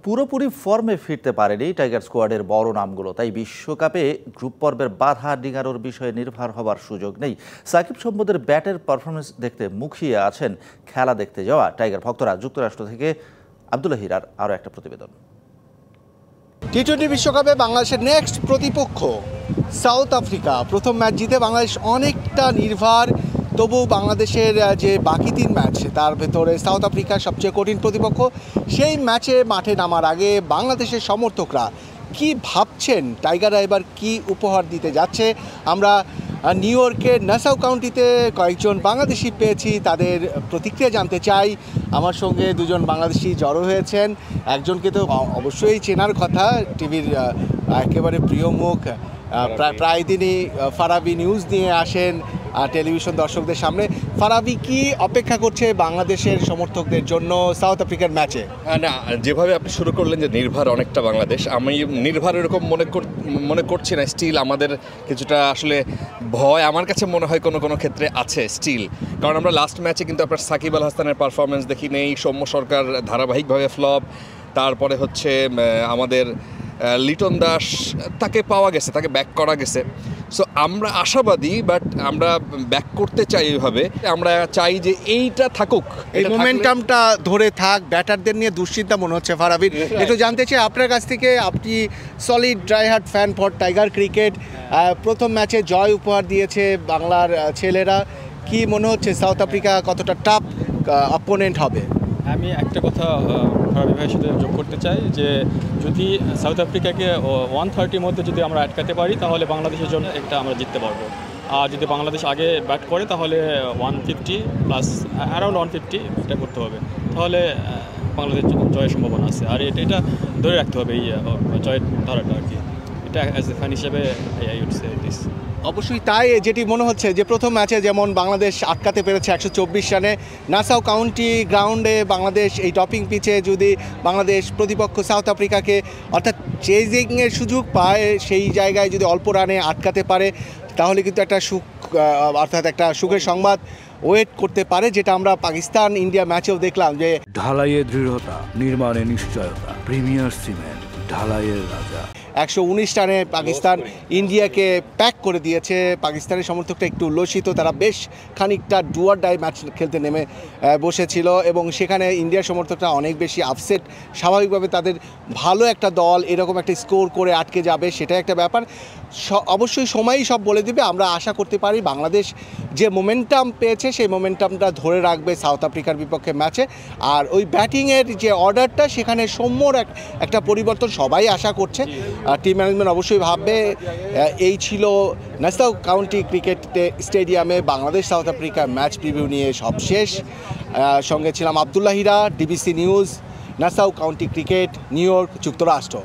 পুরোপুরি ফর্মে ফিরতে পারেনি টাইগার স্কোয়াডের বড় নামগুলো, তাই বিশ্বকাপে গ্রুপ পর্বের বাধা ডিঙানোর বিষয়ে নির্ভর হবার সুযোগ নেই। সাকিব সম্পদের ব্যাটের পারফরমেন্স দেখতে মুখিয়ে আছেন খেলা দেখতে যাওয়া টাইগার ভক্তরা। যুক্তরাষ্ট্র থেকে আব্দুল্লাহ হিরার আরও একটা প্রতিবেদন। টি-20 বিশ্বকাপে বাংলাদেশের নেক্সট প্রতিপক্ষ সাউথ আফ্রিকা। প্রথম ম্যাচ জিতে বাংলাদেশ অনেকটা নির্ভর, তবু বাংলাদেশের যে বাকি 3 ম্যাচ তার ভেতরে সাউথ আফ্রিকা সবচেয়ে কঠিন প্রতিপক্ষ। সেই ম্যাচে মাঠে নামার আগে বাংলাদেশের সমর্থকরা কি ভাবছেন, টাইগাররা এবার কি উপহার দিতে যাচ্ছে? আমরা নিউ ইয়র্কের নাসাউ কাউন্টিতে কয়েকজন বাংলাদেশি পেয়েছি, তাদের প্রতিক্রিয়া জানতে চাই। আমার সঙ্গে দুজন বাংলাদেশি জড়ো হয়েছেন। একজনকে তো অবশ্যই চেনার কথা, টিভির একেবারে প্রিয় মুখ, প্রায় দিনই ফারাবি নিউজ নিয়ে আসেন টেলিভিশন দর্শকদের সামনে। ফারাবি কি অপেক্ষা করছে বাংলাদেশের সমর্থকদের জন্য সাউথ আফ্রিকার ম্যাচে? না, যেভাবে আপনি শুরু করলেন যে নির্ভর অনেকটা বাংলাদেশ, আমি নির্ভর এরকম মনে করছি না। স্টিল আমাদের কিছুটা আসলে ভয় আমার কাছে মনে হয় কোনো ক্ষেত্রে আছে স্টিল, কারণ আমরা লাস্ট ম্যাচে কিন্তু আপনার সাকিব আল হাসানের পারফরমেন্স দেখি নেই, সৌম্য সরকার ধারাবাহিকভাবে ফ্লপ, তারপরে হচ্ছে আমাদের লিটন দাস তাকে পাওয়া গেছে, তাকে ব্যাক করা গেছে। সো আমরা আশাবাদী, বাট আমরা ব্যাক করতে চাই এইভাবে, আমরা চাই যে এইটা থাকুক, এই মোমেন্টামটা ধরে থাক। ব্যাটারদের নিয়ে দুশ্চিন্তা মনে হচ্ছে ফারাবির। একটু জানতে চাই আপনার কাছ থেকে, আপনি solid diehard fan for tiger cricket, প্রথম ম্যাচে জয় উপহার দিয়েছে বাংলার ছেলেরা। কি মনে হচ্ছে সাউথ আফ্রিকা কতটা টাফ অপোনেন্ট হবে? আমি একটা কথা ফারাবি ভাইয়ের সাথে যোগ করতে চাই যে যদি সাউথ আফ্রিকাকে 130 মধ্যে যদি আমরা আটকাতে পারি তাহলে বাংলাদেশের জন্য একটা আমরা জিততে পারবো। আর যদি বাংলাদেশ আগে ব্যাট করে তাহলে 150 প্লাস অ্যারাউন্ড 150 এটা করতে হবে, তাহলে বাংলাদেশ জয়ের সম্ভাবনা আছে। আর এটা ধরে রাখতে হবে, এই জয়ের ধরাটা আর কি, এটা অ্যাজ এ ফ্যান হিসেবে আই উড সে দিস। অবশ্যই তাই। যেটি মনে হচ্ছে যে প্রথম ম্যাচে যেমন বাংলাদেশ আটকাতে পেরেছে 124 রানে, নাসাউ কাউন্টি গ্রাউন্ডে বাংলাদেশ এই টপিং পিচে যদি বাংলাদেশ প্রতিপক্ষ সাউথ আফ্রিকাকে অর্থাৎ চেজিংয়ের সুযোগ পায়, সেই জায়গায় যদি অল্প রানে আটকাতে পারে তাহলে কিন্তু একটা অর্থাৎ একটা সুখের সংবাদ ওয়েট করতে পারে, যেটা আমরা পাকিস্তান ইন্ডিয়া ম্যাচেও দেখলাম। যে ঢালাইয়ে দৃঢ়তা, নির্মাণে নিশ্চয়তা, প্রিমিয়ার সিমেন্ট, ঢালাইয়ের রাজা। 119 রানে পাকিস্তান ইন্ডিয়াকে প্যাক করে দিয়েছে। পাকিস্তানের সমর্থকটা একটু উল্লসিত, তারা বেশ খানিকটা ডু অর ডাই ম্যাচ খেলতে নেমে বসেছিল এবং সেখানে ইন্ডিয়ার সমর্থকরা অনেক বেশি আপসেট। স্বাভাবিকভাবে তাদের ভালো একটা দল এরকম একটা স্কোর করে আটকে যাবে, সেটা একটা ব্যাপার। অবশ্যই সময়ই সব বলে দিবে। আমরা আশা করতে পারি বাংলাদেশ যে মোমেন্টাম পেয়েছে সেই মোমেন্টামটা ধরে রাখবে সাউথ আফ্রিকার বিপক্ষে ম্যাচে। আর ওই ব্যাটিংয়ের যে অর্ডারটা, সেখানে সৌম্যর একটা পরিবর্তন সবাই আশা করছে। টিম ম্যানেজমেন্ট অবশ্যই ভাববে। এই ছিল নাসাউ কাউন্টি ক্রিকেট স্টেডিয়ামে বাংলাদেশ সাউথ আফ্রিকার ম্যাচ প্রিভিউ নিয়ে সব শেষ। সঙ্গে ছিলাম Abdullah Hira, DBC news, Nassau county cricket, New York, যুক্তরাষ্ট্র।